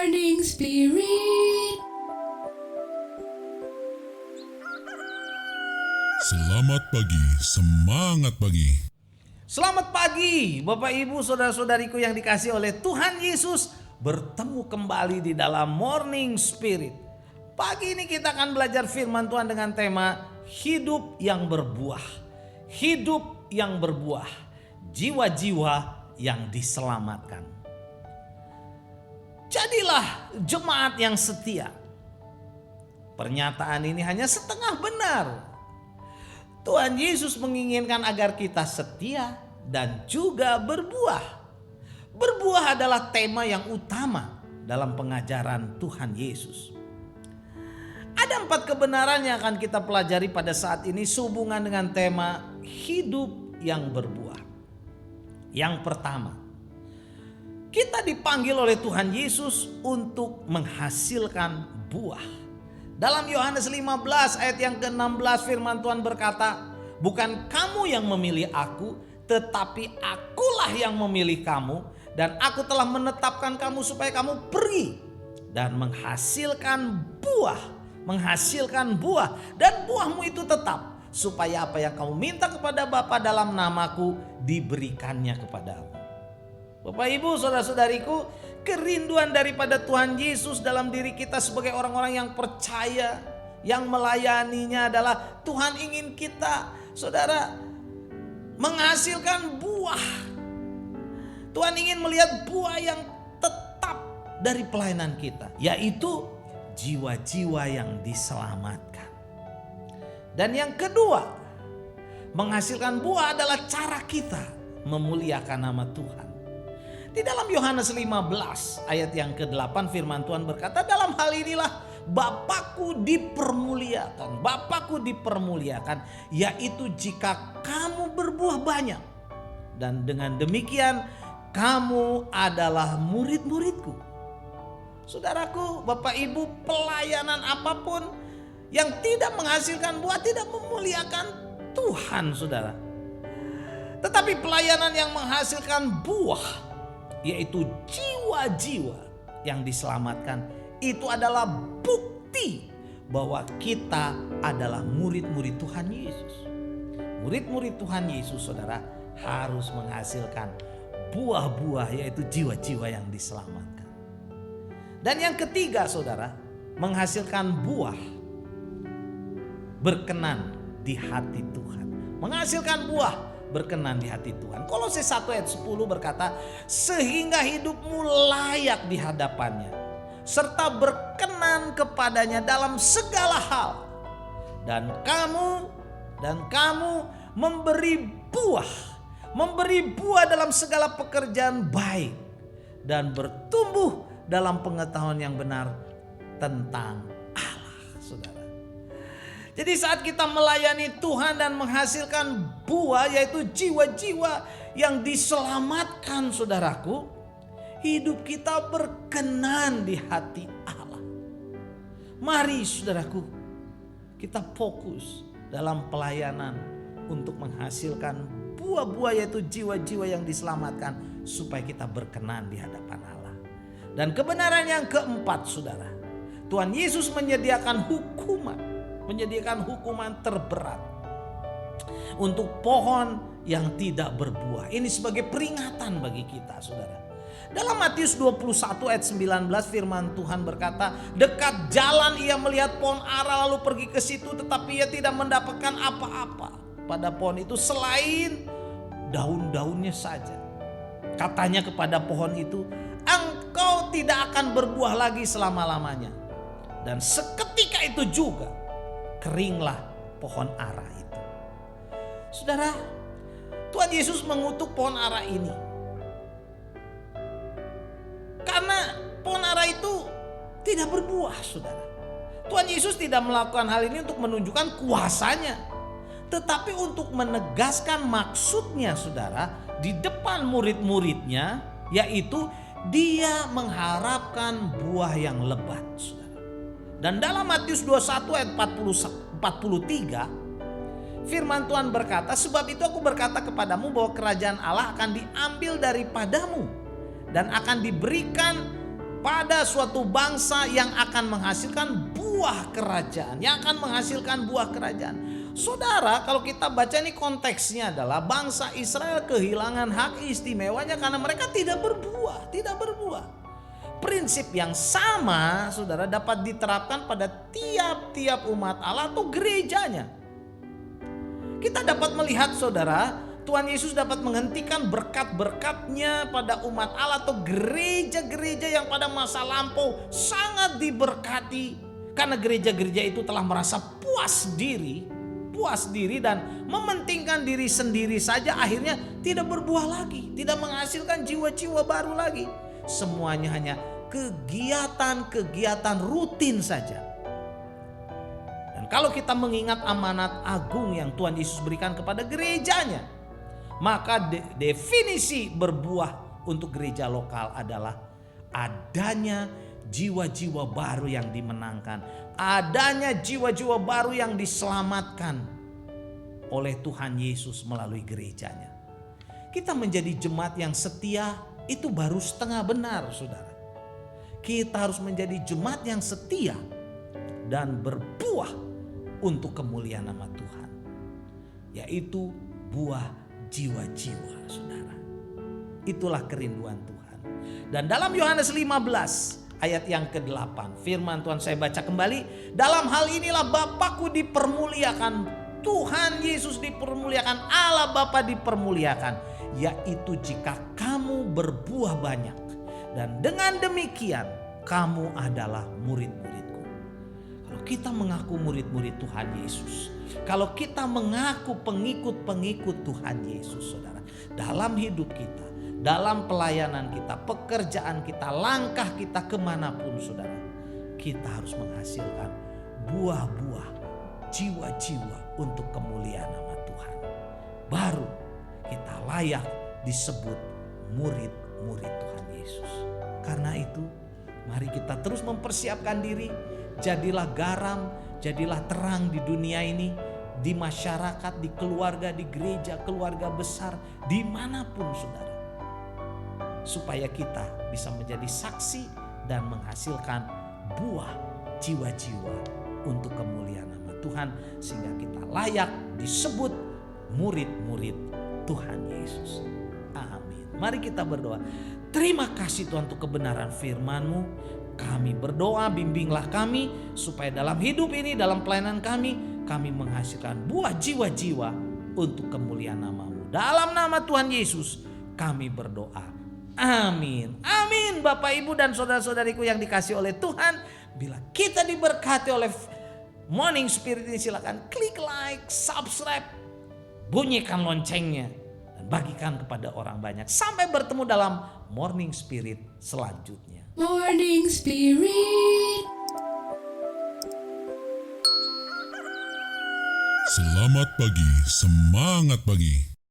Morning Spirit. Selamat pagi, semangat pagi. Selamat pagi Bapak Ibu Saudara-saudariku yang dikasihi oleh Tuhan Yesus. Bertemu kembali di dalam Morning Spirit. Pagi ini kita akan belajar firman Tuhan dengan tema hidup yang berbuah. Hidup yang berbuah. Jiwa-jiwa yang diselamatkan. Jadilah jemaat yang setia. Pernyataan ini hanya setengah benar. Tuhan Yesus menginginkan agar kita setia dan juga berbuah. Berbuah adalah tema yang utama dalam pengajaran Tuhan Yesus. Ada 4 kebenaran yang akan kita pelajari pada saat ini sehubungan dengan tema hidup yang berbuah. Yang pertama, kita dipanggil oleh Tuhan Yesus untuk menghasilkan buah. Dalam Yohanes 15 ayat yang ke-16 firman Tuhan berkata, bukan kamu yang memilih aku, tetapi akulah yang memilih kamu, dan aku telah menetapkan kamu supaya kamu pergi dan menghasilkan buah, dan buahmu itu tetap, supaya apa yang kamu minta kepada Bapa dalam namaku diberikannya kepadamu. Bapak Ibu Saudara-saudariku, kerinduan daripada Tuhan Yesus dalam diri kita sebagai orang-orang yang percaya, yang melayaninya adalah Tuhan ingin kita, saudara, menghasilkan buah. Tuhan ingin melihat buah yang tetap dari pelayanan kita, yaitu jiwa-jiwa yang diselamatkan. Dan yang kedua, menghasilkan buah adalah cara kita memuliakan nama Tuhan. Di dalam Yohanes 15 ayat yang ke-8 firman Tuhan berkata, dalam hal inilah Bapakku dipermuliakan, yaitu jika kamu berbuah banyak. Dan dengan demikian kamu adalah murid-muridku. Saudaraku, Bapak Ibu, pelayanan apapun yang tidak menghasilkan buah tidak memuliakan Tuhan, saudara. Tetapi pelayanan yang menghasilkan buah, yaitu jiwa-jiwa yang diselamatkan, itu adalah bukti bahwa kita adalah murid-murid Tuhan Yesus. Murid-murid Tuhan Yesus, saudara, harus menghasilkan buah-buah, yaitu jiwa-jiwa yang diselamatkan. Dan yang ketiga, saudara, menghasilkan buah berkenan di hati Tuhan. Menghasilkan buah berkenan di hati Tuhan. Kolose 1 ayat 10 berkata, sehingga hidupmu layak di hadapannya, serta berkenan kepadanya dalam segala hal. Dan kamu memberi buah dalam segala pekerjaan baik, dan bertumbuh dalam pengetahuan yang benar tentang Allah, saudara. Jadi saat kita melayani Tuhan dan menghasilkan buah, yaitu jiwa-jiwa yang diselamatkan, saudaraku, hidup kita berkenan di hati Allah. Mari saudaraku, kita fokus dalam pelayanan untuk menghasilkan buah-buah, yaitu jiwa-jiwa yang diselamatkan, supaya kita berkenan di hadapan Allah. Dan kebenaran yang keempat, saudara, Tuhan Yesus menyediakan hukuman terberat untuk pohon yang tidak berbuah. Ini sebagai peringatan bagi kita, saudara. Dalam Matius 21 ayat 19 firman Tuhan berkata, dekat jalan ia melihat pohon ara lalu pergi ke situ, tetapi ia tidak mendapatkan apa-apa pada pohon itu selain daun-daunnya saja. Katanya kepada pohon itu, engkau tidak akan berbuah lagi selama-lamanya. Dan seketika itu juga keringlah pohon ara itu. Saudara, Tuhan Yesus mengutuk pohon ara ini karena pohon ara itu tidak berbuah, saudara. Tuhan Yesus tidak melakukan hal ini untuk menunjukkan kuasanya, tetapi untuk menegaskan maksudnya, saudara, di depan murid-muridnya, yaitu dia mengharapkan buah yang lebat, saudara. Dan dalam Matius 21 ayat 43 firman Tuhan berkata, sebab itu aku berkata kepadamu bahwa kerajaan Allah akan diambil daripadamu dan akan diberikan kepada suatu bangsa yang akan menghasilkan buah kerajaan, yang akan menghasilkan buah kerajaan. Saudara, kalau kita baca ini konteksnya adalah bangsa Israel kehilangan hak istimewanya karena mereka tidak berbuah, tidak berbuah. Prinsip yang sama, saudara, dapat diterapkan pada tiap-tiap umat Allah atau gerejanya. Kita dapat melihat, saudara, Tuhan Yesus dapat menghentikan berkat-berkatnya pada umat Allah atau gereja-gereja yang pada masa lampau sangat diberkati. Karena gereja-gereja itu telah merasa puas diri dan mementingkan diri sendiri saja, akhirnya tidak berbuah lagi, tidak menghasilkan jiwa-jiwa baru lagi. Semuanya hanya kegiatan-kegiatan rutin saja. Dan kalau kita mengingat amanat agung yang Tuhan Yesus berikan kepada gerejanya, maka definisi berbuah untuk gereja lokal adalah adanya jiwa-jiwa baru yang dimenangkan, adanya jiwa-jiwa baru yang diselamatkan oleh Tuhan Yesus melalui gerejanya. Kita menjadi jemaat yang setia itu baru setengah benar, saudara. Kita harus menjadi jemaat yang setia dan berbuah untuk kemuliaan nama Tuhan, yaitu buah jiwa-jiwa, saudara. Itulah kerinduan Tuhan. Dan dalam Yohanes 15 ayat yang ke-8, firman Tuhan saya baca kembali. Dalam hal inilah Bapakku dipermuliakan, Tuhan Yesus dipermuliakan, Allah Bapa dipermuliakan, yaitu jika kamu berbuah banyak. Dan dengan demikian kamu adalah murid-muridku. Kalau kita mengaku murid-murid Tuhan Yesus, kalau kita mengaku pengikut-pengikut Tuhan Yesus, saudara, dalam hidup kita, dalam pelayanan kita, pekerjaan kita, langkah kita kemanapun, saudara, kita harus menghasilkan buah-buah jiwa-jiwa untuk kemuliaan nama Tuhan. Baru kita layak disebut murid-murid Tuhan Yesus. Karena itu, mari kita terus mempersiapkan diri. Jadilah garam, jadilah terang di dunia ini, di masyarakat, di keluarga, di gereja, keluarga besar, dimanapun, saudara. Supaya kita bisa menjadi saksi dan menghasilkan buah jiwa-jiwa untuk kemuliaan nama Tuhan, sehingga kita layak disebut murid-murid Tuhan Yesus. Amin. Mari kita berdoa. Terima kasih Tuhan untuk kebenaran firman-Mu. Kami berdoa, bimbinglah kami supaya dalam hidup ini, dalam pelayanan kami menghasilkan buah jiwa-jiwa untuk kemuliaan nama-Mu. Dalam nama Tuhan Yesus kami berdoa. Amin. Amin. Bapak, Ibu, dan saudara-saudariku yang dikasihi oleh Tuhan, bila kita diberkati oleh Morning Spirit ini, silakan klik like, subscribe, bunyikan loncengnya, dan bagikan kepada orang banyak. Sampai bertemu dalam Morning Spirit selanjutnya. Morning Spirit. Selamat pagi, semangat pagi.